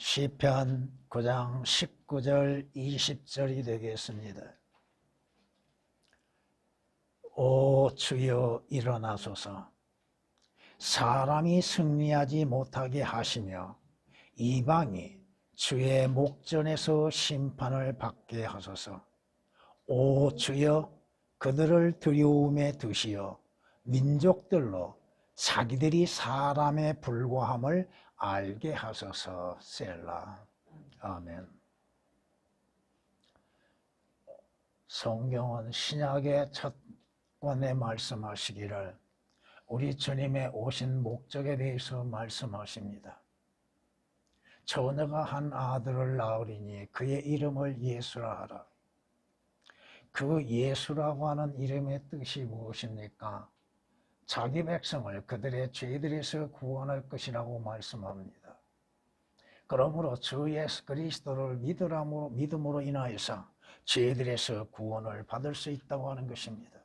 시편 9장 19절 20절이 되겠습니다. 오 주여 일어나소서. 사람이 승리하지 못하게 하시며 이방이 주의 목전에서 심판을 받게 하소서. 오 주여 그들을 두려움에 두시어 민족들로 자기들이 사람에 불과함을 알게 하소서. 셀라. 아멘. 성경은 신약의 첫 권에 말씀하시기를 우리 주님의 오신 목적에 대해서 말씀하십니다. 처녀가 한 아들을 낳으리니 그의 이름을 예수라 하라. 그 예수라고 하는 이름의 뜻이 무엇입니까? 자기 백성을 그들의 죄들에서 구원할 것이라고 말씀합니다. 그러므로 주 예수 그리스도를 믿음으로 인하여서 죄들에서 구원을 받을 수 있다고 하는 것입니다.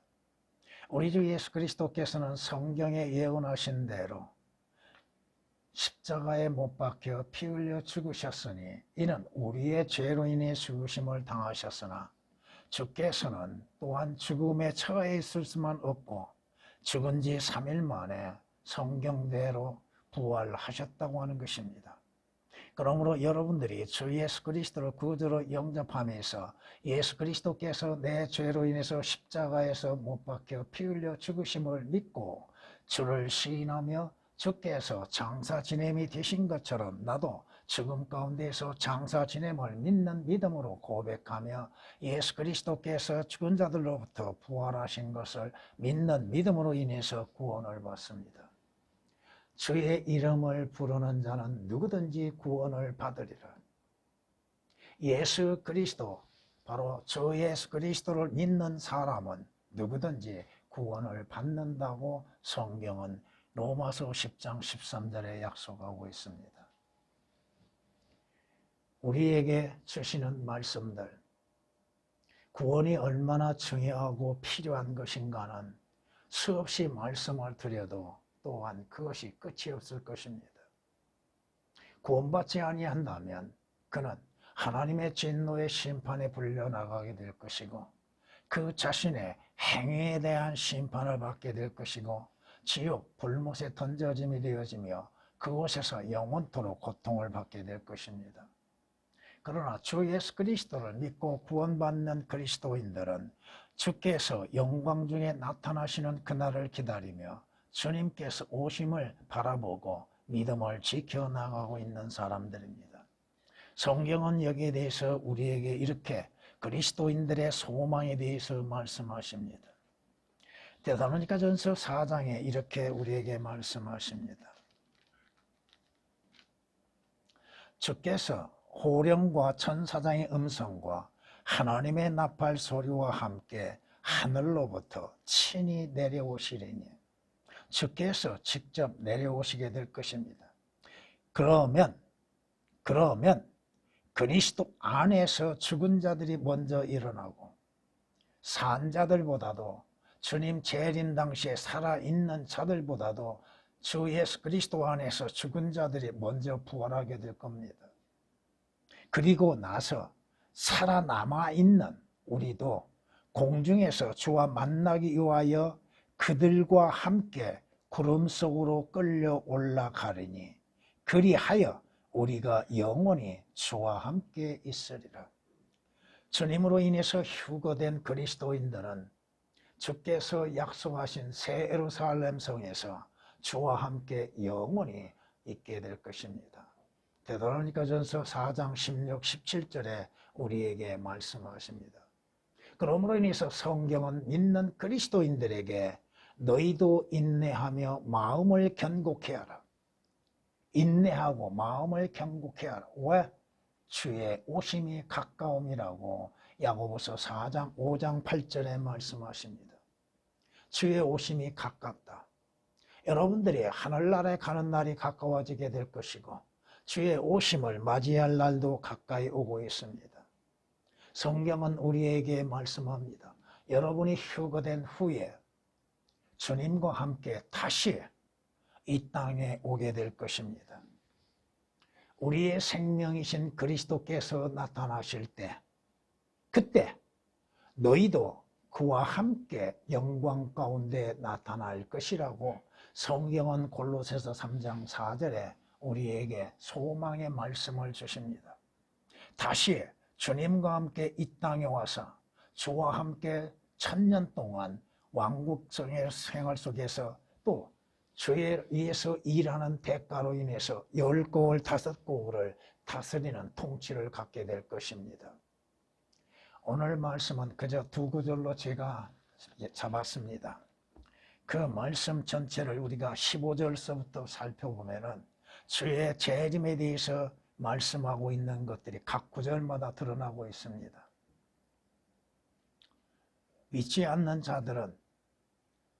우리 주 예수 그리스도께서는 성경에 예언하신 대로 십자가에 못 박혀 피 흘려 죽으셨으니 이는 우리의 죄로 인해 죽으심을 당하셨으나 주께서는 또한 죽음에 처해 있을 수만 없고 죽은 지 3일 만에 성경대로 부활하셨다고 하는 것입니다. 그러므로 여러분들이 주 예수 그리스도를 구주로 영접하면서 예수 그리스도께서 내 죄로 인해서 십자가에서 못 박혀 피 흘려 죽으심을 믿고 주를 시인하며 주께서 장사 지냄이 되신 것처럼 나도 죽음 가운데에서 장사 지냄을 믿는 믿음으로 고백하며 예수 그리스도께서 죽은 자들로부터 부활하신 것을 믿는 믿음으로 인해서 구원을 받습니다. 주의 이름을 부르는 자는 누구든지 구원을 받으리라. 예수 그리스도, 바로 주 예수 그리스도를 믿는 사람은 누구든지 구원을 받는다고 성경은 로마서 10장 13절에 약속하고 있습니다. 우리에게 주시는 말씀들, 구원이 얼마나 중요하고 필요한 것인가는 수없이 말씀을 드려도 또한 그것이 끝이 없을 것입니다. 구원받지 아니한다면 그는 하나님의 진노의 심판에 불려나가게 될 것이고 그 자신의 행위에 대한 심판을 받게 될 것이고 지옥 불못에 던져짐이 되어지며 그곳에서 영원토록 고통을 받게 될 것입니다. 그러나 주 예수 그리스도를 믿고 구원받는 그리스도인들은 주께서 영광 중에 나타나시는 그날을 기다리며 주님께서 오심을 바라보고 믿음을 지켜나가고 있는 사람들입니다. 성경은 여기에 대해서 우리에게 이렇게 그리스도인들의 소망에 대해서 말씀하십니다. 데살로니가전서 4장에 이렇게 우리에게 말씀하십니다. 주께서 호령과 천사장의 음성과 하나님의 나팔 소리와 함께 하늘로부터 친히 내려오시리니 주께서 직접 내려오시게 될 것입니다. 그러면 그리스도 안에서 죽은 자들이 먼저 일어나고 산 자들보다도 주님 재림 당시에 살아있는 자들보다도 주 예수 그리스도 안에서 죽은 자들이 먼저 부활하게 될 겁니다. 그리고 나서 살아남아 있는 우리도 공중에서 주와 만나기 위하여 그들과 함께 구름 속으로 끌려 올라가리니 그리하여 우리가 영원히 주와 함께 있으리라. 주님으로 인해서 휴거된 그리스도인들은 주께서 약속하신 새 예루살렘 성에서 주와 함께 영원히 있게 될 것입니다. 데살로니가전서 4장 16, 17절에 우리에게 말씀하십니다. 그러므로 인해서 성경은 믿는 그리스도인들에게 너희도 인내하며 마음을 견고케 하라. 인내하고 마음을 견고케 하라. 왜? 주의 오심이 가까움이라고 야고보서 4장 5장 8절에 말씀하십니다. 주의 오심이 가깝다. 여러분들이 하늘나라에 가는 날이 가까워지게 될 것이고 주의 오심을 맞이할 날도 가까이 오고 있습니다. 성경은 우리에게 말씀합니다. 여러분이 휴거된 후에 주님과 함께 다시 이 땅에 오게 될 것입니다. 우리의 생명이신 그리스도께서 나타나실 때, 그때 너희도 그와 함께 영광 가운데 나타날 것이라고 성경은 골로새서 3장 4절에 우리에게 소망의 말씀을 주십니다. 다시 주님과 함께 이 땅에 와서 주와 함께 1000년 동안 왕국성의 생활 속에서 또 주에 의해서 일하는 대가로 인해서 10고을 5고을을 다스리는 통치를 갖게 될 것입니다. 오늘 말씀은 그저 2구절로 제가 잡았습니다. 그 말씀 전체를 우리가 15절서부터 살펴보면은 주의 재림에 대해서 말씀하고 있는 것들이 각 구절마다 드러나고 있습니다. 믿지 않는 자들은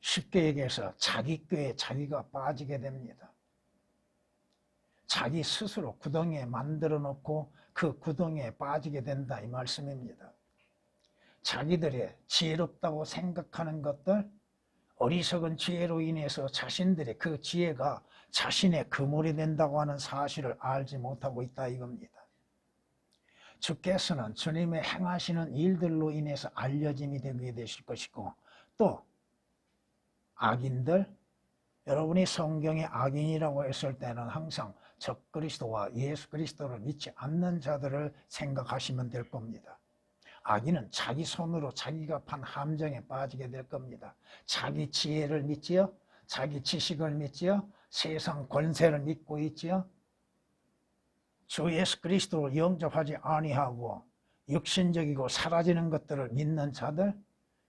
쉽게 얘기해서 자기 꾀에 자기가 빠지게 됩니다. 자기 스스로 구덩이에 만들어 놓고 그 구덩이에 빠지게 된다 이 말씀입니다. 자기들이 지혜롭다고 생각하는 것들, 어리석은 지혜로 인해서 자신들의 그 지혜가 자신의 그물이 된다고 하는 사실을 알지 못하고 있다 이겁니다. 주께서는 주님의 행하시는 일들로 인해서 알려짐이 되게 되실 것이고, 또 악인들, 여러분이 성경에 악인이라고 했을 때는 항상 적그리스도와 예수 그리스도를 믿지 않는 자들을 생각하시면 될 겁니다. 악인은 자기 손으로 자기가 판 함정에 빠지게 될 겁니다. 자기 지혜를 믿지요? 자기 지식을 믿지요? 세상 권세를 믿고 있지요? 주 예수 그리스도를 영접하지 아니하고 육신적이고 사라지는 것들을 믿는 자들,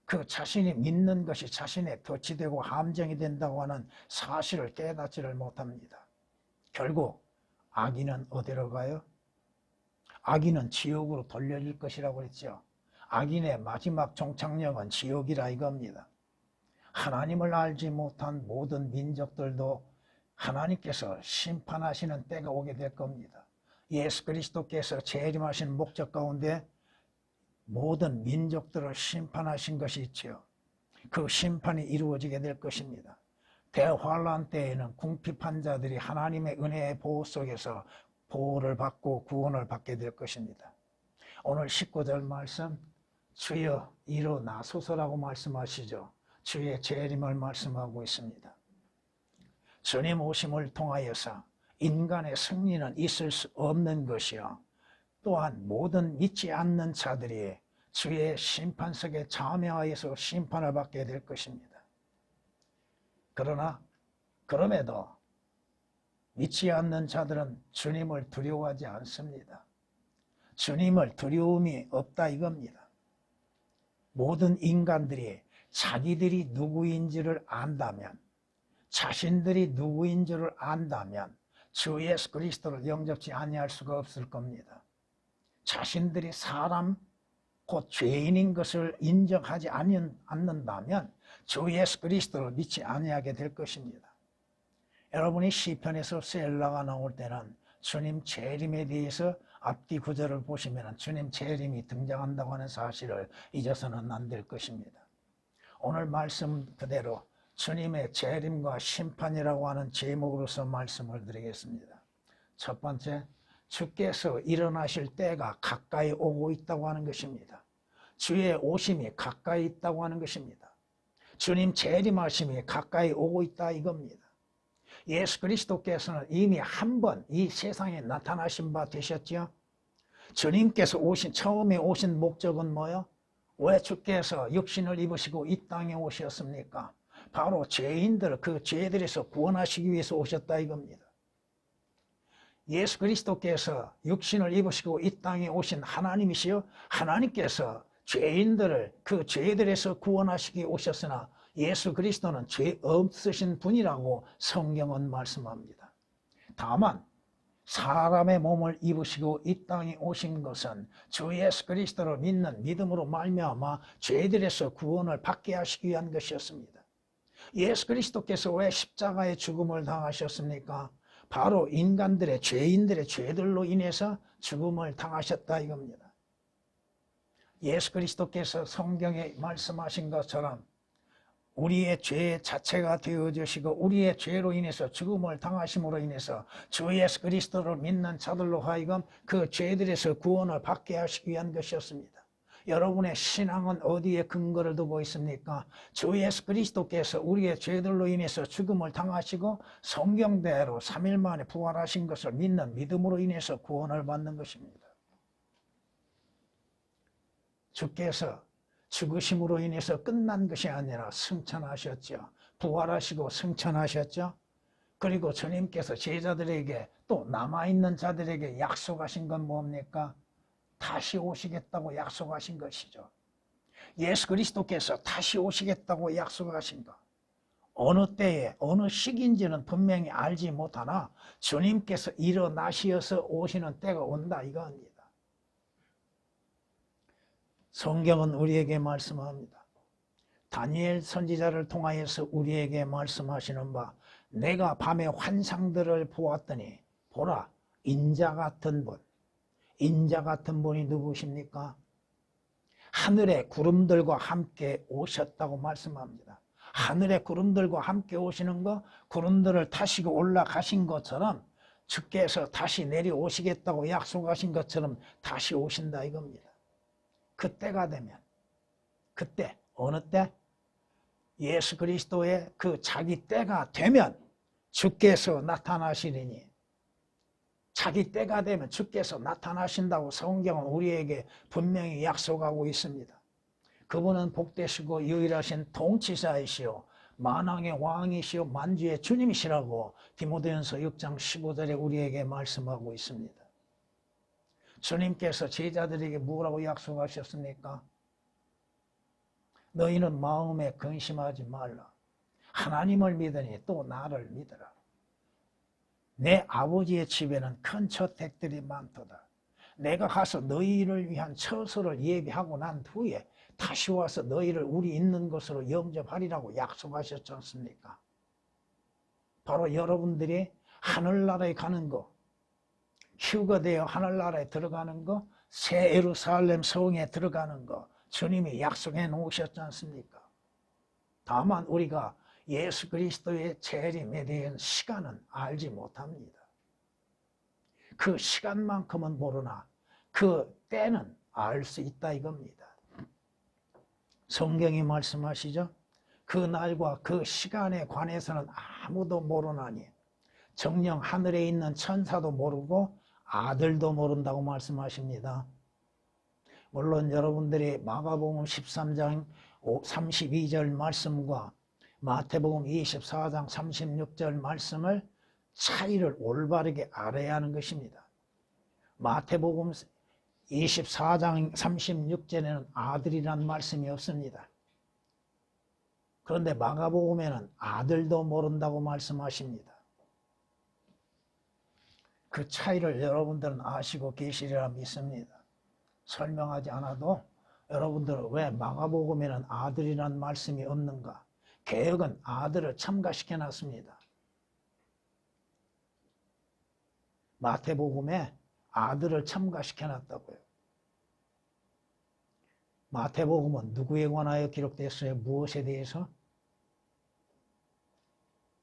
그 자신이 믿는 것이 자신의 덫이 되고 함정이 된다고 하는 사실을 깨닫지를 못합니다. 결국 악인은 어디로 가요? 악인은 지옥으로 돌려질 것이라고 했죠. 악인의 마지막 종착역은 지옥이라 이겁니다. 하나님을 알지 못한 모든 민족들도 하나님께서 심판하시는 때가 오게 될 겁니다. 예수 그리스도께서 재림하신 목적 가운데 모든 민족들을 심판하신 것이 있지요. 그 심판이 이루어지게 될 것입니다. 대환란 때에는 궁핍한 자들이 하나님의 은혜의 보호 속에서 보호를 받고 구원을 받게 될 것입니다. 오늘 19절 말씀, 주여 일어나소서라고 말씀하시죠. 주의 재림을 말씀하고 있습니다. 주님 오심을 통하여서 인간의 승리는 있을 수 없는 것이요, 또한 모든 믿지 않는 자들이 주의 심판석에 참여하여서 심판을 받게 될 것입니다. 그러나 그럼에도 믿지 않는 자들은 주님을 두려워하지 않습니다. 주님을 두려움이 없다 이겁니다. 모든 인간들이 자기들이 누구인지를 안다면, 자신들이 누구인지를 안다면 주 예수 그리스도를 영접지 아니할 수가 없을 겁니다. 자신들이 사람 곧 죄인인 것을 인정하지 않는다면 주 예수 그리스도를 믿지 아니하게 될 것입니다. 여러분이 시편에서 셀라가 나올 때는 주님 재림에 대해서 앞뒤 구절을 보시면 주님 재림이 등장한다고 하는 사실을 잊어서는 안 될 것입니다. 오늘 말씀 그대로 주님의 재림과 심판이라고 하는 제목으로서 말씀을 드리겠습니다. 첫 번째, 주께서 일어나실 때가 가까이 오고 있다고 하는 것입니다. 주의 오심이 가까이 있다고 하는 것입니다. 주님 재림하심이 가까이 오고 있다 이겁니다. 예수 그리스도께서는 이미 한 번 이 세상에 나타나신 바 되셨죠. 주님께서 처음에 오신 목적은 뭐요? 왜 주께서 육신을 입으시고 이 땅에 오셨습니까? 바로 죄인들, 그 죄들에서 구원하시기 위해서 오셨다 이겁니다. 예수 그리스도께서 육신을 입으시고 이 땅에 오신 하나님이시요, 하나님께서 죄인들을 그 죄들에서 구원하시기 오셨으나 예수 그리스도는 죄 없으신 분이라고 성경은 말씀합니다. 다만 사람의 몸을 입으시고 이 땅에 오신 것은 주 예수 그리스도를 믿는 믿음으로 말미암아 죄들에서 구원을 받게 하시기 위한 것이었습니다. 예수 그리스도께서 왜 십자가의 죽음을 당하셨습니까? 바로 인간들의 죄인들의 죄들로 인해서 죽음을 당하셨다 이겁니다. 예수 그리스도께서 성경에 말씀하신 것처럼 우리의 죄 자체가 되어주시고 우리의 죄로 인해서 죽음을 당하심으로 인해서 주 예수 그리스도를 믿는 자들로 하여금 그 죄들에서 구원을 받게 하시기 위한 것이었습니다. 여러분의 신앙은 어디에 근거를 두고 있습니까? 주 예수 그리스도께서 우리의 죄들로 인해서 죽음을 당하시고 성경대로 3일 만에 부활하신 것을 믿는 믿음으로 인해서 구원을 받는 것입니다. 주께서 죽으심으로 인해서 끝난 것이 아니라 승천하셨죠. 부활하시고 승천하셨죠. 그리고 주님께서 제자들에게 또 남아있는 자들에게 약속하신 건 뭡니까? 다시 오시겠다고 약속하신 것이죠. 예수 그리스도께서 다시 오시겠다고 약속하신 것. 어느 때에 어느 시기인지는 분명히 알지 못하나 주님께서 일어나시어서 오시는 때가 온다 이거입니다. 성경은 우리에게 말씀합니다. 다니엘 선지자를 통하여서 우리에게 말씀하시는 바 내가 밤에 환상들을 보았더니 보라 인자 같은 분. 인자 같은 분이 누구십니까? 하늘의 구름들과 함께 오셨다고 말씀합니다. 하늘의 구름들과 함께 오시는 거 구름들을 타시고 올라가신 것처럼 주께서 다시 내려오시겠다고 약속하신 것처럼 다시 오신다 이겁니다. 그때가 되면 그때 어느 때? 예수 그리스도의 그 자기 때가 되면 주께서 나타나시리니 자기 때가 되면 주께서 나타나신다고 성경은 우리에게 분명히 약속하고 있습니다. 그분은 복되시고 유일하신 통치자이시오 만왕의 왕이시오 만주의 주님이시라고 디모데전서 6장 15절에 우리에게 말씀하고 있습니다. 주님께서 제자들에게 뭐라고 약속하셨습니까? 너희는 마음에 근심하지 말라. 하나님을 믿으니 또 나를 믿으라. 내 아버지의 집에는 큰 저택들이 많도다. 내가 가서 너희를 위한 처소를 예비하고 난 후에 다시 와서 너희를 우리 있는 곳으로 영접하리라고 약속하셨지 않습니까? 바로 여러분들이 하늘나라에 가는 거, 휴가 되어 하늘나라에 들어가는 거, 새 예루살렘 성에 들어가는 거 주님이 약속해 놓으셨지 않습니까? 다만 우리가 예수 그리스도의 재림에 대한 시간은 알지 못합니다. 그 시간만큼은 모르나 그 때는 알 수 있다 이겁니다. 성경이 말씀하시죠. 그 날과 그 시간에 관해서는 아무도 모르나니 정녕 하늘에 있는 천사도 모르고 아들도 모른다고 말씀하십니다. 물론 여러분들이 마가복음 13장 32절 말씀과 마태복음 24장 36절 말씀을 차이를 올바르게 알아야 하는 것입니다. 마태복음 24장 36절에는 아들이란 말씀이 없습니다. 그런데 마가복음에는 아들도 모른다고 말씀하십니다. 그 차이를 여러분들은 아시고 계시리라 믿습니다. 설명하지 않아도 여러분들은 왜 마가복음에는 아들이란 말씀이 없는가? 개역은 아들을 첨가시켜 놨습니다. 마태복음에 아들을 첨가시켜 놨다고요. 마태복음은 누구에 관하여 기록됐어요? 무엇에 대해서?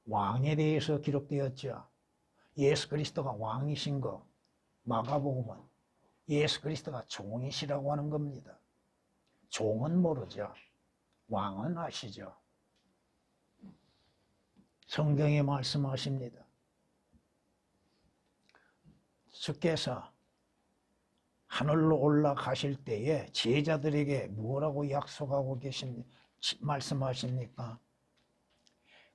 왕에 대해서 기록되었죠. 예수 그리스도가 왕이신 거. 마가복음은 예수 그리스도가 종이시라고 하는 겁니다. 종은 모르죠. 왕은 아시죠. 성경에 말씀하십니다. 주께서 하늘로 올라가실 때에 제자들에게 뭐라고 약속하고 말씀하십니까?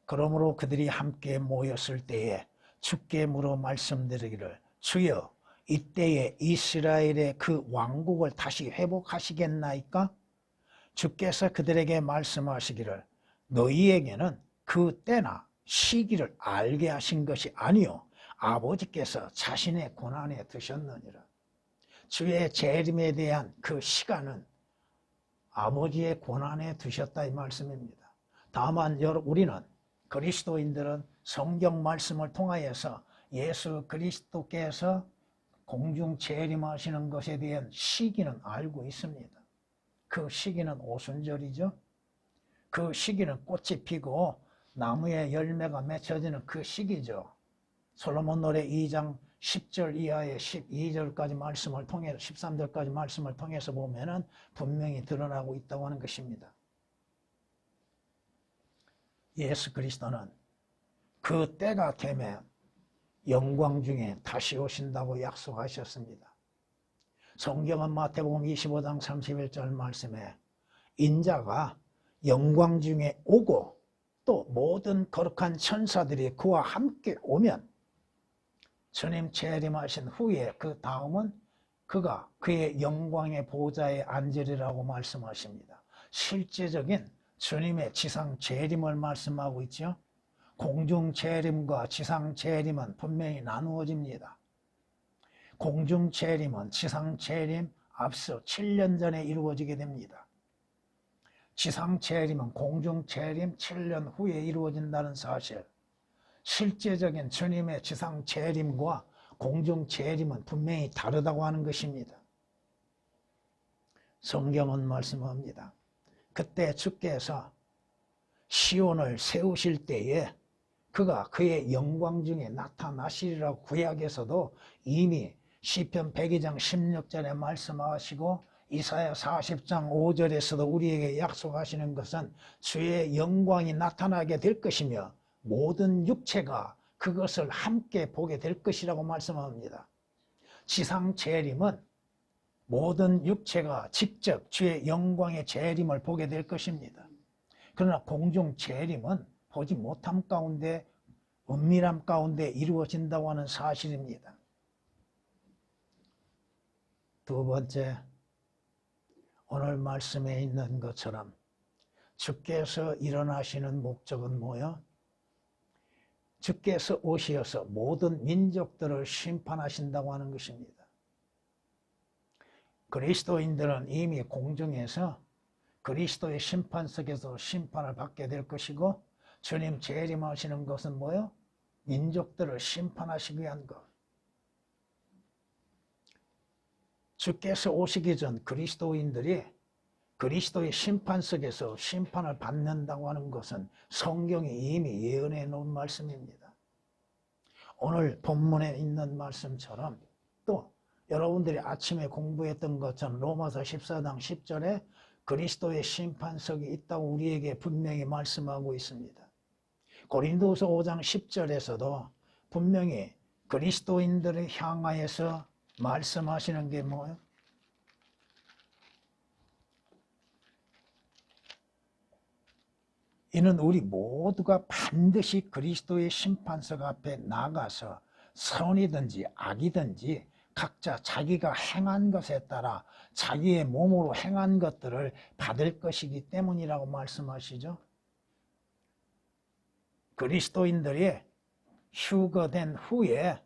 그러므로 그들이 함께 모였을 때에 주께 물어 말씀드리기를 주여 이때에 이스라엘의 그 왕국을 다시 회복하시겠나이까? 주께서 그들에게 말씀하시기를 너희에게는 그 때나 시기를 알게 하신 것이 아니요 아버지께서 자신의 고난에 드셨느니라. 주의 재림에 대한 그 시간은 아버지의 고난에 드셨다 이 말씀입니다. 다만 우리는 그리스도인들은 성경 말씀을 통하여서 예수 그리스도께서 공중 재림하시는 것에 대한 시기는 알고 있습니다. 그 시기는 오순절이죠. 그 시기는 꽃이 피고 나무에 열매가 맺혀지는 그 시기죠. 솔로몬 노래 2장 10절 이하의 12절까지 말씀을 통해서 13절까지 말씀을 통해서 보면은 분명히 드러나고 있다고 하는 것입니다. 예수 그리스도는 그 때가 되면 영광 중에 다시 오신다고 약속하셨습니다. 성경은 마태복음 25장 31절 말씀에 인자가 영광 중에 오고 또 모든 거룩한 천사들이 그와 함께 오면 주님 재림하신 후에 그 다음은 그가 그의 영광의 보좌에 앉으리라고 말씀하십니다. 실제적인 주님의 지상 재림을 말씀하고 있죠. 공중 재림과 지상 재림은 분명히 나누어집니다. 공중 재림은 지상 재림 앞서 7년 전에 이루어지게 됩니다. 지상 재림은 공중 재림 7년 후에 이루어진다는 사실. 실제적인 주님의 지상 재림과 공중 재림은 분명히 다르다고 하는 것입니다. 성경은 말씀합니다. 그때 주께서 시온을 세우실 때에 그가 그의 영광 중에 나타나시리라고 구약에서도 이미 시편 102장 16절에 말씀하시고 이사야 40장 5절에서도 우리에게 약속하시는 것은 주의 영광이 나타나게 될 것이며 모든 육체가 그것을 함께 보게 될 것이라고 말씀합니다. 지상 재림은 모든 육체가 직접 주의 영광의 재림을 보게 될 것입니다. 그러나 공중 재림은 보지 못함 가운데 은밀함 가운데 이루어진다고 하는 사실입니다. 두 번째, 오늘 말씀에 있는 것처럼 주께서 일어나시는 목적은 뭐요? 주께서 오시어서 모든 민족들을 심판하신다고 하는 것입니다. 그리스도인들은 이미 공중에서 그리스도의 심판석에서 심판을 받게 될 것이고 주님 재림하시는 것은 뭐요? 민족들을 심판하시기 위한 것. 주께서 오시기 전 그리스도인들이 그리스도의 심판석에서 심판을 받는다고 하는 것은 성경이 이미 예언해 놓은 말씀입니다. 오늘 본문에 있는 말씀처럼 또 여러분들이 아침에 공부했던 것처럼 로마서 14장 10절에 그리스도의 심판석이 있다고 우리에게 분명히 말씀하고 있습니다. 고린도서 5장 10절에서도 분명히 그리스도인들을 향하여서 말씀하시는 게 뭐예요? 이는 우리 모두가 반드시 그리스도의 심판석 앞에 나가서 선이든지 악이든지 각자 자기가 행한 것에 따라 자기의 몸으로 행한 것들을 받을 것이기 때문이라고 말씀하시죠. 그리스도인들이 휴거된 후에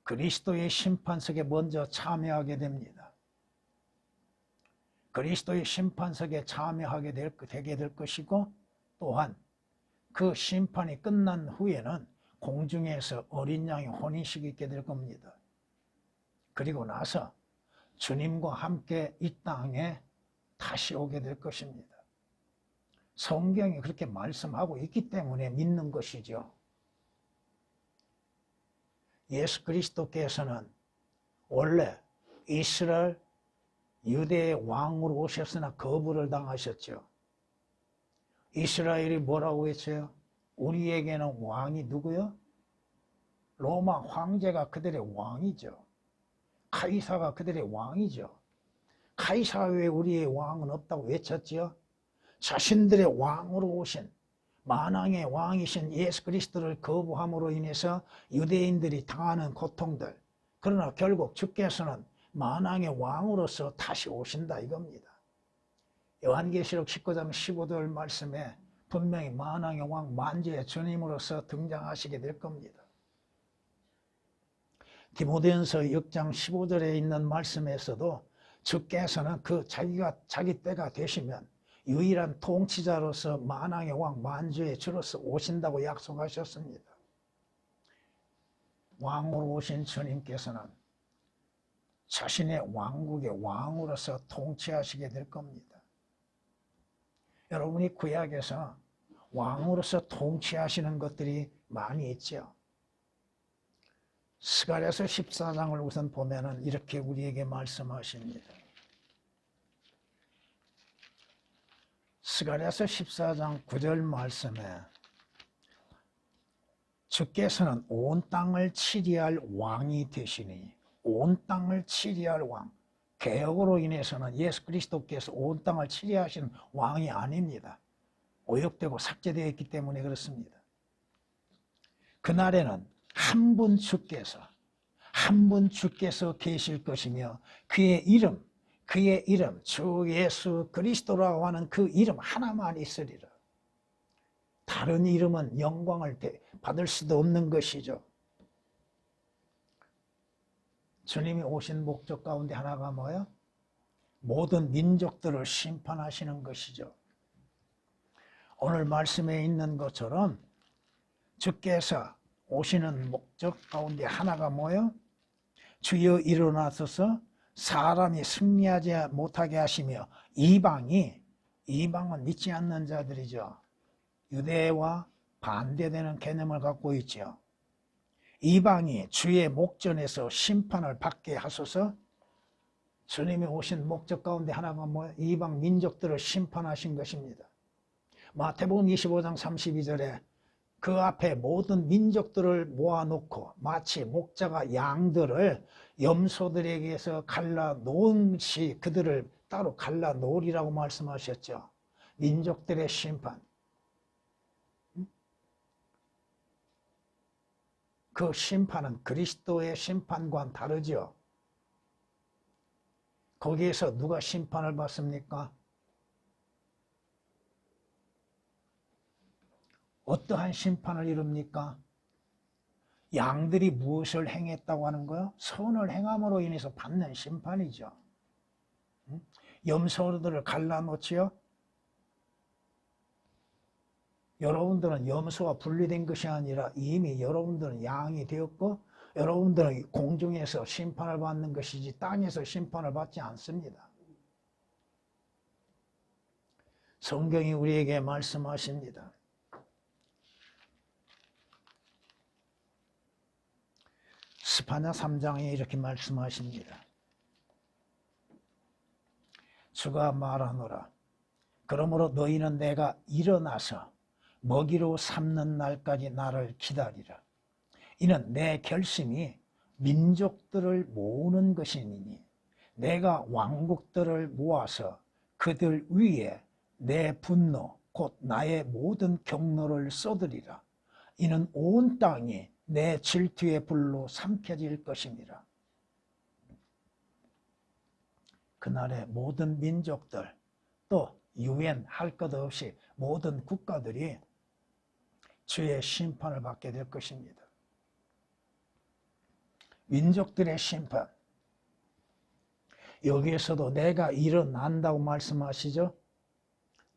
그리스도의 심판석에 먼저 참여하게 됩니다. 그리스도의 심판석에 참여하게 되게 될 것이고 또한 그 심판이 끝난 후에는 공중에서 어린 양의 혼인식이 있게 될 겁니다. 그리고 나서 주님과 함께 이 땅에 다시 오게 될 것입니다. 성경이 그렇게 말씀하고 있기 때문에 믿는 것이죠. 예수 그리스도께서는 원래 이스라엘 유대의 왕으로 오셨으나 거부를 당하셨죠. 이스라엘이 뭐라고 했어요? 우리에게는 왕이 누구요? 로마 황제가 그들의 왕이죠. 카이사가 그들의 왕이죠. 카이사 외에 우리의 왕은 없다고 외쳤지요. 자신들의 왕으로 오신 만왕의 왕이신 예수 그리스도를 거부함으로 인해서 유대인들이 당하는 고통들, 그러나 결국 주께서는 만왕의 왕으로서 다시 오신다 이겁니다. 요한계시록 19장 15절 말씀에 분명히 만왕의 왕 만주의 주님으로서 등장하시게 될 겁니다. 디모데전서 6장 15절에 있는 말씀에서도 주께서는 자기 때가 되시면 유일한 통치자로서 만왕의 왕 만주의 주로서 오신다고 약속하셨습니다. 왕으로 오신 주님께서는 자신의 왕국의 왕으로서 통치하시게 될 겁니다. 여러분이 구약에서 왕으로서 통치하시는 것들이 많이 있죠. 스가랴서 14장을 우선 보면은 이렇게 우리에게 말씀하십니다. 스가랴서 14장 9절 말씀에 주께서는 온 땅을 치리할 왕이 되시니, 온 땅을 치리할 왕, 개혁으로 인해서는 예수 그리스도께서 온 땅을 치리하시는 왕이 아닙니다. 오역되고 삭제되어 있기 때문에 그렇습니다. 그날에는 한 분 주께서 계실 것이며 그의 이름 주 예수 그리스도라고 하는 그 이름 하나만 있으리라. 다른 이름은 영광을 받을 수도 없는 것이죠. 주님이 오신 목적 가운데 하나가 뭐예요? 모든 민족들을 심판하시는 것이죠. 오늘 말씀에 있는 것처럼 주께서 오시는 목적 가운데 하나가 뭐예요? 주여 일어나소서 사람이 승리하지 못하게 하시며 이방은 믿지 않는 자들이죠. 유대와 반대되는 개념을 갖고 있죠. 이방이 주의 목전에서 심판을 받게 하소서. 주님이 오신 목적 가운데 하나가 뭐예요? 이방 민족들을 심판하신 것입니다. 마태복음 25장 32절에 그 앞에 모든 민족들을 모아놓고 마치 목자가 양들을 염소들에게서 갈라놓은시 그들을 따로 갈라놓으리라고 말씀하셨죠. 민족들의 심판. 그 심판은 그리스도의 심판과는 다르죠. 거기에서 누가 심판을 받습니까? 어떠한 심판을 이룹니까? 양들이 무엇을 행했다고 하는 거요? 선을 행함으로 인해서 받는 심판이죠. 염소들을 갈라놓지요? 여러분들은 염소와 분리된 것이 아니라 이미 여러분들은 양이 되었고 여러분들은 공중에서 심판을 받는 것이지 땅에서 심판을 받지 않습니다. 성경이 우리에게 말씀하십니다. 스파냐 3장에 이렇게 말씀하십니다. 주가 말하노라. 그러므로 너희는 내가 일어나서 먹이로 삼는 날까지 나를 기다리라. 이는 내 결심이 민족들을 모으는 것이니 내가 왕국들을 모아서 그들 위에 내 분노 곧 나의 모든 경노를 쏟으리라. 이는 온 땅이 내 질투의 불로 삼켜질 것입니다. 그날에 모든 민족들 또 유엔 할 것 없이 모든 국가들이 주의 심판을 받게 될 것입니다. 민족들의 심판. 여기에서도 내가 일어난다고 말씀하시죠.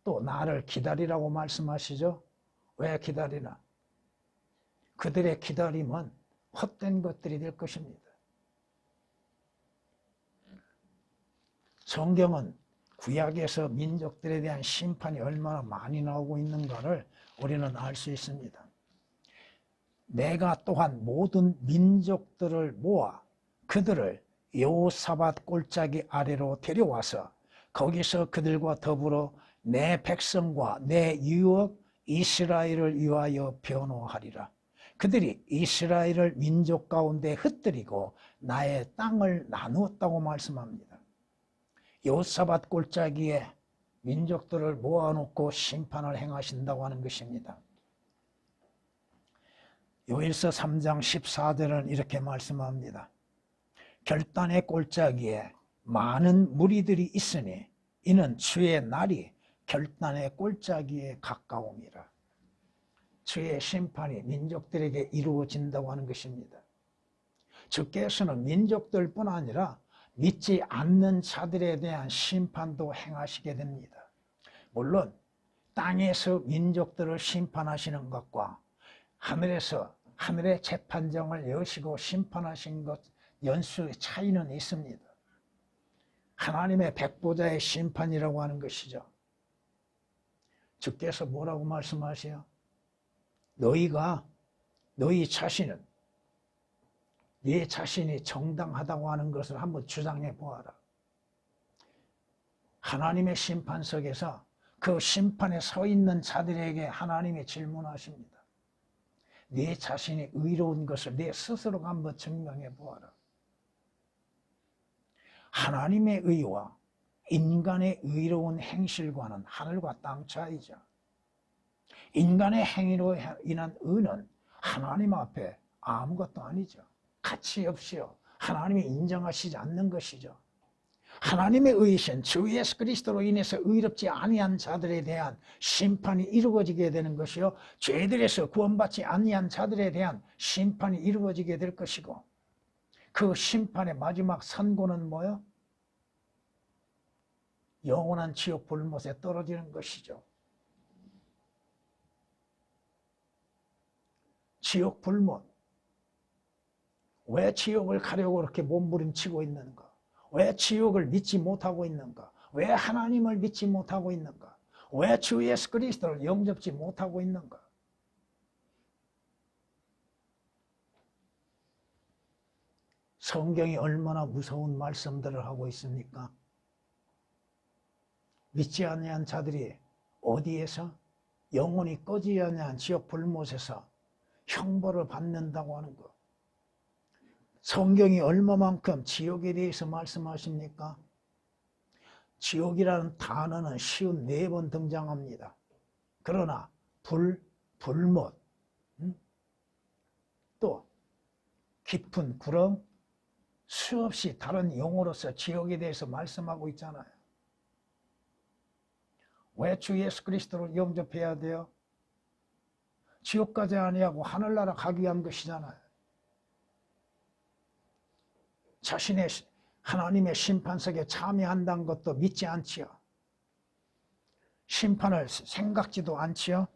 또 나를 기다리라고 말씀하시죠. 왜 기다리나? 그들의 기다림은 헛된 것들이 될 것입니다. 성경은 구약에서 민족들에 대한 심판이 얼마나 많이 나오고 있는가를 우리는 알 수 있습니다. 내가 또한 모든 민족들을 모아 그들을 여호사밧 골짜기 아래로 데려와서 거기서 그들과 더불어 내 백성과 내 유업 이스라엘을 위하여 변호하리라. 그들이 이스라엘을 민족 가운데 흩뜨리고 나의 땅을 나누었다고 말씀합니다. 여호사밧 골짜기에 민족들을 모아놓고 심판을 행하신다고 하는 것입니다. 요일서 3장 14절은 이렇게 말씀합니다. 결단의 골짜기에 많은 무리들이 있으니 이는 주의 날이 결단의 골짜기에 가까움이라. 주의 심판이 민족들에게 이루어진다고 하는 것입니다. 주께서는 민족들뿐 아니라 믿지 않는 자들에 대한 심판도 행하시게 됩니다. 물론 땅에서 민족들을 심판하시는 것과 하늘에서 하늘의 재판정을 여시고 심판하신 것 연수의 차이는 있습니다. 하나님의 백보자의 심판이라고 하는 것이죠. 주께서 뭐라고 말씀하세요? 너희 자신은 네 자신이 정당하다고 하는 것을 한번 주장해 보아라. 하나님의 심판석에서 그 심판에 서 있는 자들에게 하나님이 질문하십니다. 네 자신이 의로운 것을 네 스스로가 한번 증명해 보아라. 하나님의 의와 인간의 의로운 행실과는 하늘과 땅 차이죠. 인간의 행위로 인한 의는 하나님 앞에 아무것도 아니죠. 가치 없이요. 하나님이 인정하시지 않는 것이죠. 하나님의 의이신 주 예수 그리스도로 인해서 의롭지 아니한 자들에 대한 심판이 이루어지게 되는 것이요, 죄들에서 구원받지 아니한 자들에 대한 심판이 이루어지게 될 것이고, 그 심판의 마지막 선고는 뭐요? 영원한 지옥 불못에 떨어지는 것이죠. 지옥 불못. 왜 지옥을 가려고 그렇게 몸부림치고 있는가? 왜 지옥을 믿지 못하고 있는가? 왜 하나님을 믿지 못하고 있는가? 왜 주 예수 그리스도를 영접지 못하고 있는가? 성경이 얼마나 무서운 말씀들을 하고 있습니까? 믿지 아니한 자들이 어디에서? 영원히 꺼지지 아니한 지옥 불못에서 형벌을 받는다고 하는 것. 성경이 얼마만큼 지옥에 대해서 말씀하십니까? 지옥이라는 단어는 쉬운 4번 등장합니다. 그러나 불못, 또 깊은 구렁, 수없이 다른 용어로서 지옥에 대해서 말씀하고 있잖아요. 왜 주 예수 그리스도를 영접해야 돼요? 지옥 가지 아니하고 하늘나라 가기 위한 것이잖아요. 자신의 하나님의 심판석에 참여한다는 것도 믿지 않지요. 심판을 생각지도 않지요.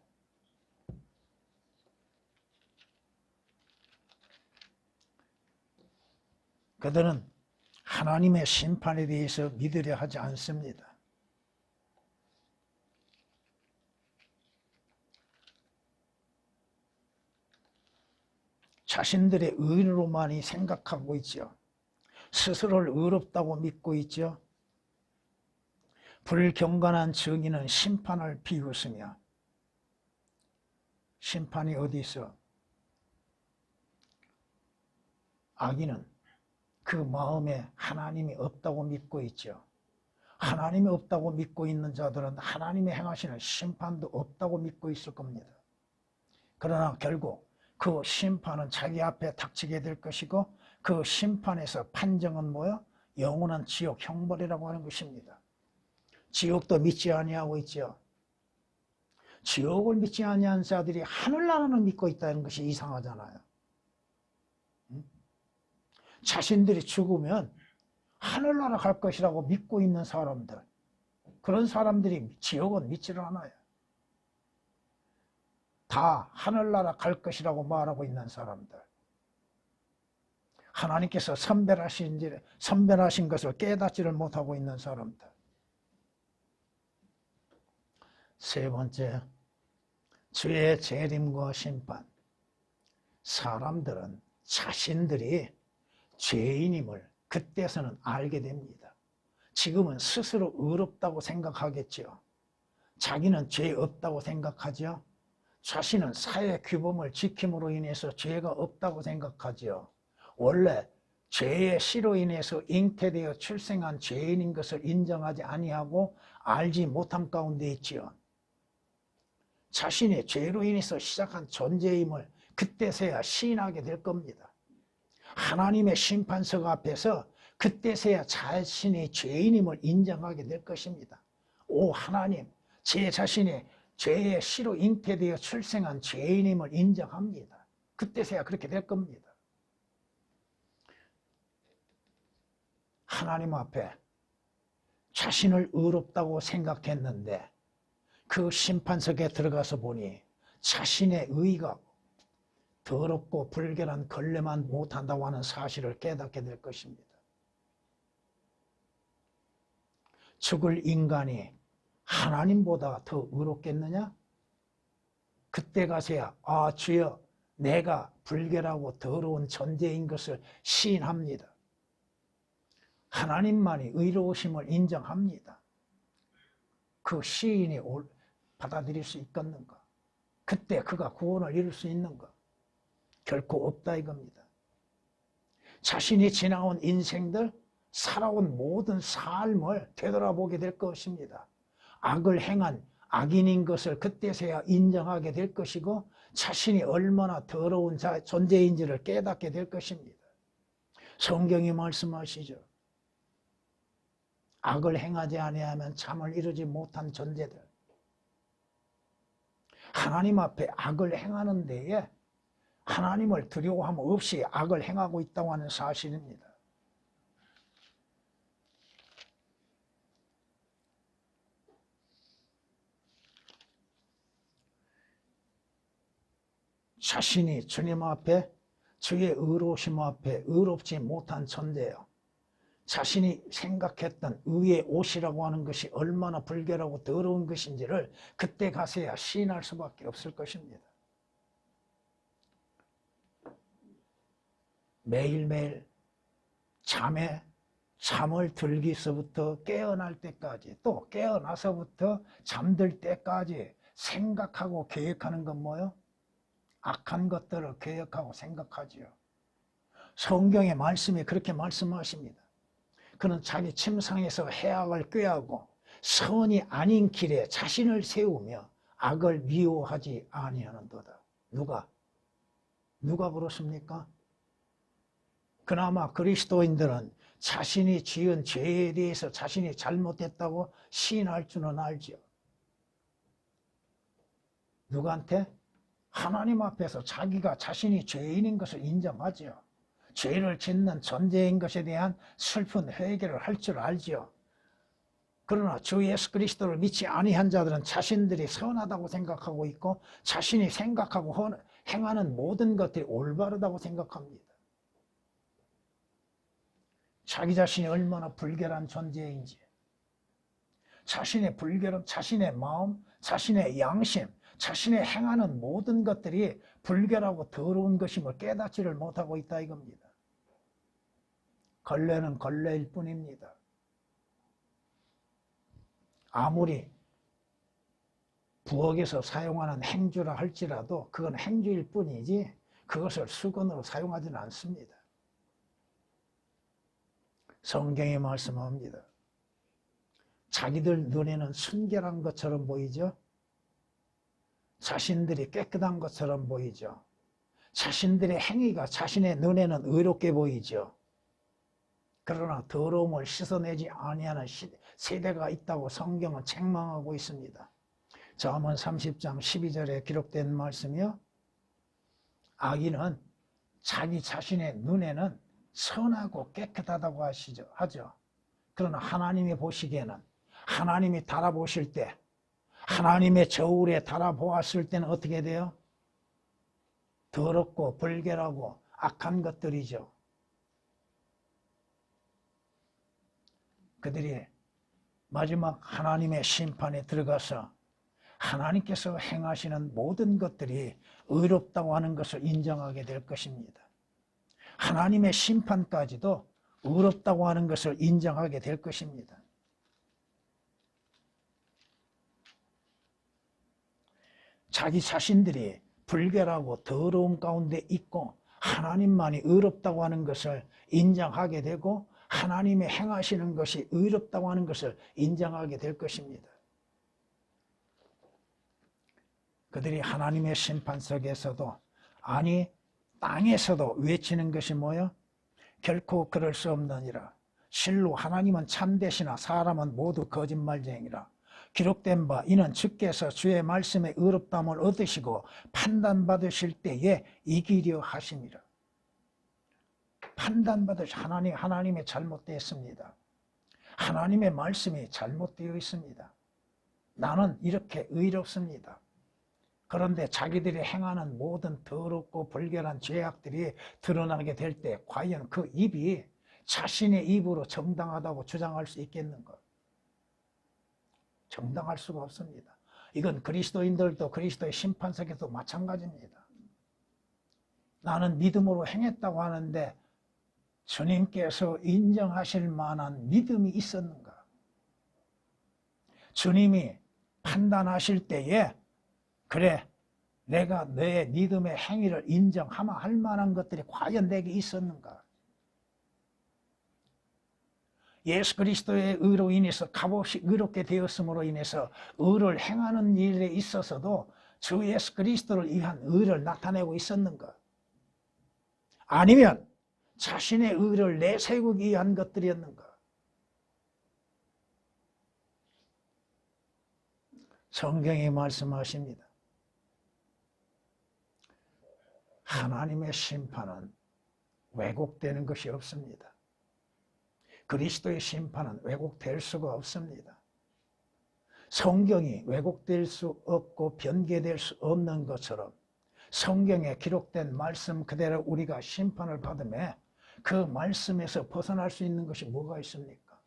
그들은 하나님의 심판에 대해서 믿으려 하지 않습니다. 자신들의 의로만이 생각하고 있죠. 스스로를 의롭다고 믿고 있죠. 불경건한 정의는 심판을 비웃으며, 심판이 어디 있어? 악인은 그 마음에 하나님이 없다고 믿고 있죠. 하나님이 없다고 믿고 있는 자들은 하나님이 행하시는 심판도 없다고 믿고 있을 겁니다. 그러나 결국 그 심판은 자기 앞에 닥치게 될 것이고, 그 심판에서 판정은 뭐야? 영원한 지옥 형벌이라고 하는 것입니다. 지옥도 믿지 아니하고 있죠. 지옥을 믿지 아니한 자들이 하늘나라는 믿고 있다는 것이 이상하잖아요. 자신들이 죽으면 하늘나라 갈 것이라고 믿고 있는 사람들, 그런 사람들이 지옥은 믿지를 않아요. 다 하늘나라 갈 것이라고 말하고 있는 사람들, 하나님께서 선별하신 것을 깨닫지를 못하고 있는 사람들. 세 번째, 주의 재림과 심판. 사람들은 자신들이 죄인임을 그때서는 알게 됩니다. 지금은 스스로 의롭다고 생각하겠죠. 자기는 죄 없다고 생각하죠. 자신은 사회 규범을 지킴으로 인해서 죄가 없다고 생각하죠. 원래 죄의 씨로 인해서 잉태되어 출생한 죄인인 것을 인정하지 아니하고 알지 못함 가운데 있지요. 자신의 죄로 인해서 시작한 존재임을 그때서야 시인하게 될 겁니다. 하나님의 심판석 앞에서 그때서야 자신의 죄인임을 인정하게 될 것입니다. 오 하나님, 제 자신이 죄의 씨로 잉태되어 출생한 죄인임을 인정합니다. 그때서야 그렇게 될 겁니다. 하나님 앞에 자신을 의롭다고 생각했는데 그 심판석에 들어가서 보니 자신의 의가 더럽고 불결한 걸레만 못한다고 하는 사실을 깨닫게 될 것입니다. 죽을 인간이 하나님보다 더 의롭겠느냐? 그때 가서야 주여 내가 불결하고 더러운 존재인 것을 시인합니다. 하나님만이 의로우심을 인정합니다. 그 시인이 받아들일 수 있겠는가? 그때 그가 구원을 이룰 수 있는가? 결코 없다 이겁니다. 자신이 지나온 인생들, 살아온 모든 삶을 되돌아보게 될 것입니다. 악을 행한 악인인 것을 그때서야 인정하게 될 것이고 자신이 얼마나 더러운 존재인지를 깨닫게 될 것입니다. 성경이 말씀하시죠. 악을 행하지 아니하면 잠을 이루지 못한 존재들. 하나님 앞에 악을 행하는 데에 하나님을 두려워함 없이 악을 행하고 있다고 하는 사실입니다. 자신이 주님 앞에 주의 의로우심 앞에 의롭지 못한 존재예요. 자신이 생각했던 의의 옷이라고 하는 것이 얼마나 불결하고 더러운 것인지를 그때 가서야 시인할 수밖에 없을 것입니다. 매일매일 잠을 들기서부터 깨어날 때까지 또 깨어나서부터 잠들 때까지 생각하고 계획하는 건 뭐예요? 악한 것들을 계획하고 생각하지요. 성경의 말씀이 그렇게 말씀하십니다. 그는 자기 침상에서 해악을 꾀하고 선이 아닌 길에 자신을 세우며 악을 미워하지 아니하는도다. 누가 그렇습니까? 그나마 그리스도인들은 자신이 지은 죄에 대해서 자신이 잘못했다고 시인할 줄은 알죠. 누구한테? 하나님 앞에서 자기가 자신이 죄인인 것을 인정하죠. 죄를 짓는 존재인 것에 대한 슬픈 회개를 할 줄 알죠. 그러나 주 예수 그리스도를 믿지 아니한 자들은 자신들이 선하다고 생각하고 있고 자신이 생각하고 행하는 모든 것들이 올바르다고 생각합니다. 자기 자신이 얼마나 불결한 존재인지, 자신의 불결함, 자신의 마음, 자신의 양심, 자신의 행하는 모든 것들이 불결하고 더러운 것임을 깨닫지를 못하고 있다 이겁니다. 걸레는 걸레일 뿐입니다. 아무리 부엌에서 사용하는 행주라 할지라도 그건 행주일 뿐이지 그것을 수건으로 사용하지는 않습니다. 성경이 말씀합니다. 자기들 눈에는 순결한 것처럼 보이죠? 자신들이 깨끗한 것처럼 보이죠? 자신들의 행위가 자신의 눈에는 의롭게 보이죠? 그러나 더러움을 씻어내지 아니하는 세대가 있다고 성경은 책망하고 있습니다. 잠언 30장 12절에 기록된 말씀이요. 악인은 자기 자신의 눈에는 선하고 깨끗하다고 하죠. 그러나 하나님이 보시기에는 하나님이 달아보실 때 하나님의 저울에 달아보았을 때는 어떻게 돼요? 더럽고 불결하고 악한 것들이죠. 그들이 마지막 하나님의 심판에 들어가서 하나님께서 행하시는 모든 것들이 의롭다고 하는 것을 인정하게 될 것입니다. 하나님의 심판까지도 의롭다고 하는 것을 인정하게 될 것입니다. 자기 자신들이 불결하고 더러움 가운데 있고 하나님만이 의롭다고 하는 것을 인정하게 되고 하나님의 행하시는 것이 의롭다고 하는 것을 인정하게 될 것입니다. 그들이 하나님의 심판 속에서도 아니 땅에서도 외치는 것이 뭐예요? 결코 그럴 수 없느니라. 실로 하나님은 참되시나 사람은 모두 거짓말쟁이라. 기록된 바 이는 주께서 주의 말씀에 의롭다함을 얻으시고 판단받으실 때에 이기려 하심이라. 판단받으실 하나님의 잘못되었습니다. 하나님의 말씀이 잘못되어 있습니다. 나는 이렇게 의롭습니다. 그런데 자기들이 행하는 모든 더럽고 불결한 죄악들이 드러나게 될 때 과연 그 입이 자신의 입으로 정당하다고 주장할 수 있겠는가? 정당할 수가 없습니다. 이건 그리스도인들도 그리스도의 심판석에도 마찬가지입니다. 나는 믿음으로 행했다고 하는데 주님께서 인정하실 만한 믿음이 있었는가? 주님이 판단하실 때에 그래, 내가 내 믿음의 행위를 인정할 만한 것들이 과연 내게 있었는가? 예수 그리스도의 의로 인해서 값없이 의롭게 되었음으로 인해서 의를 행하는 일에 있어서도 주 예수 그리스도를 위한 의를 나타내고 있었는가? 아니면 자신의 의를 내세우기 위한 것들이었는가? 성경이 말씀하십니다. 하나님의 심판은 왜곡되는 것이 없습니다. 그리스도의 심판은 왜곡될 수가 없습니다. 성경이 왜곡될 수 없고 변개될 수 없는 것처럼 성경에 기록된 말씀 그대로 우리가 심판을 받으며 그 말씀에서 벗어날 수 있는 것이 뭐가 있습니까?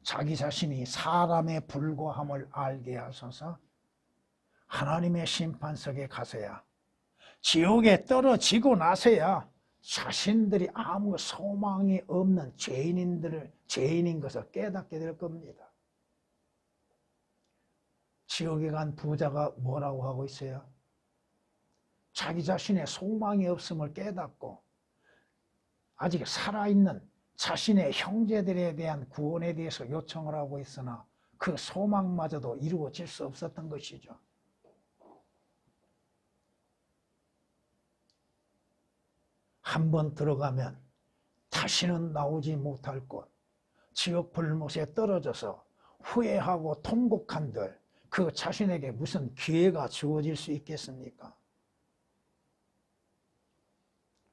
자기 자신이 사람에 불과함을 알게 하소서. 하나님의 심판석에 가서야, 지옥에 떨어지고 나서야 자신들이 아무 소망이 없는 죄인인 것을 깨닫게 될 겁니다. 지옥에 간 부자가 뭐라고 하고 있어요? 자기 자신의 소망이 없음을 깨닫고 아직 살아있는 자신의 형제들에 대한 구원에 대해서 요청을 하고 있으나 그 소망마저도 이루어질 수 없었던 것이죠. 한번 들어가면 다시는 나오지 못할 곳, 지옥 불못에 떨어져서 후회하고 통곡한들 그 자신에게 무슨 기회가 주어질 수 있겠습니까?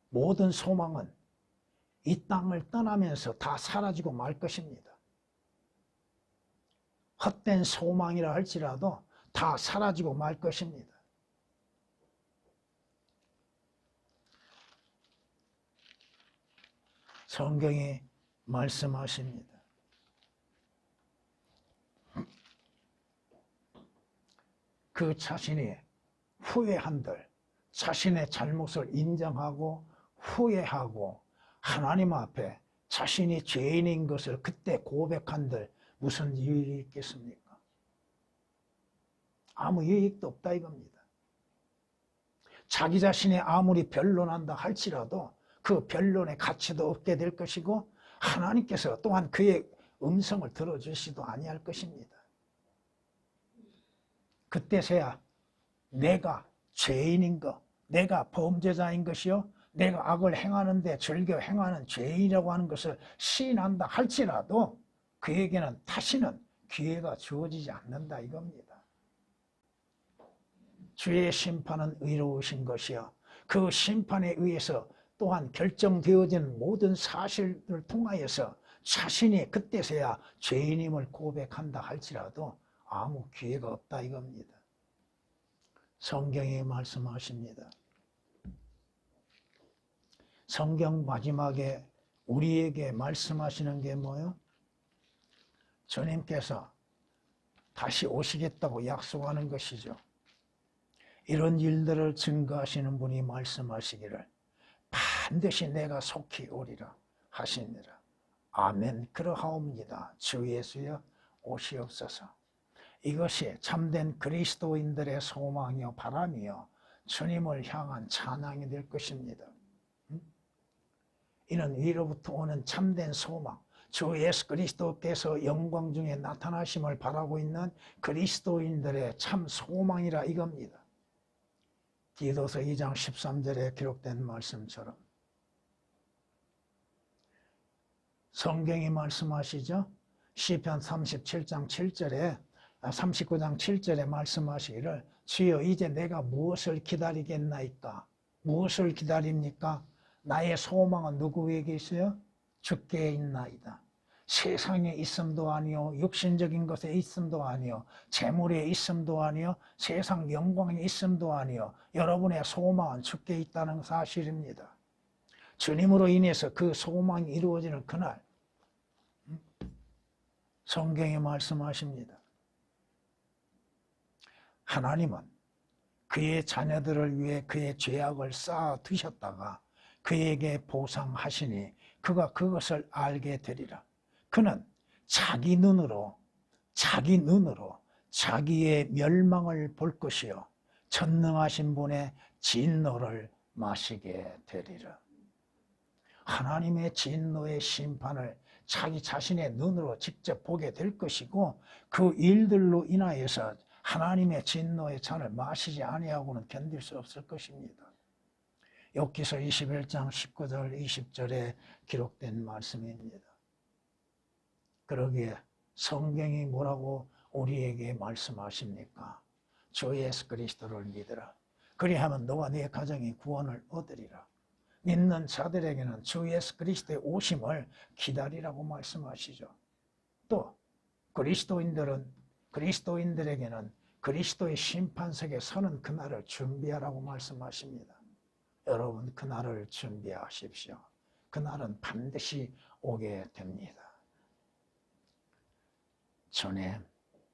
모든 소망은 이 땅을 떠나면서 다 사라지고 말 것입니다. 헛된 소망이라 할지라도 다 사라지고 말 것입니다. 성경이 말씀하십니다. 그 자신이 후회한들, 자신의 잘못을 인정하고 후회하고 하나님 앞에 자신이 죄인인 것을 그때 고백한들 무슨 유익이 있겠습니까? 아무 유익도 없다 이겁니다. 자기 자신이 아무리 변론한다 할지라도 그 변론의 가치도 없게 될 것이고 하나님께서 또한 그의 음성을 들어주시도 아니할 것입니다. 그때서야 내가 죄인인 것, 내가 범죄자인 것이요, 내가 악을 행하는데 즐겨 행하는 죄인이라고 하는 것을 시인한다 할지라도 그에게는 다시는 기회가 주어지지 않는다 이겁니다. 주의 심판은 의로우신 것이요, 그 심판에 의해서 또한 결정되어진 모든 사실을 통하여서 자신이 그때서야 죄인임을 고백한다 할지라도 아무 기회가 없다 이겁니다. 성경이 말씀하십니다. 성경 마지막에 우리에게 말씀하시는 게 뭐예요? 주님께서 다시 오시겠다고 약속하는 것이죠. 이런 일들을 증거하시는 분이 말씀하시기를 반드시 내가 속히 오리라 하시니라. 아멘. 그러하옵니다. 주 예수여 오시옵소서. 이것이 참된 그리스도인들의 소망이요 바람이요 주님을 향한 찬양이 될 것입니다. 이는 위로부터 오는 참된 소망, 주 예수 그리스도께서 영광 중에 나타나심을 바라고 있는 그리스도인들의 참 소망이라 이겁니다. 디도서 2장 13절에 기록된 말씀처럼 성경이 말씀하시죠. 시편 37장 7절에 39장 7절에 말씀하시기를 주여 이제 내가 무엇을 기다리겠나이까? 무엇을 기다립니까? 나의 소망은 누구에게 있어요? 주께 있나이다. 세상에 있음도 아니요, 육신적인 것에 있음도 아니요, 재물에 있음도 아니요, 세상 영광에 있음도 아니요, 여러분의 소망은 주께 있다는 사실입니다. 주님으로 인해서 그 소망이 이루어지는 그날, 성경이 말씀하십니다. 하나님은 그의 자녀들을 위해 그의 죄악을 쌓아 두셨다가 그에게 보상하시니 그가 그것을 알게 되리라. 그는 자기 눈으로 자기의 멸망을 볼 것이요 전능하신 분의 진노를 마시게 되리라. 하나님의 진노의 심판을 자기 자신의 눈으로 직접 보게 될 것이고 그 일들로 인하여서 하나님의 진노의 잔을 마시지 아니하고는 견딜 수 없을 것입니다. 욥기서 21장 19절 20절에 기록된 말씀입니다. 그러기에 성경이 뭐라고 우리에게 말씀하십니까? 주 예수 그리스도를 믿으라. 그리하면 너와 네 가정이 구원을 얻으리라. 믿는 자들에게는 주 예수 그리스도의 오심을 기다리라고 말씀하시죠. 또 그리스도인들에게는 그리스도의 심판석에 서는 그날을 준비하라고 말씀하십니다. 여러분, 그날을 준비하십시오. 그날은 반드시 오게 됩니다. 전에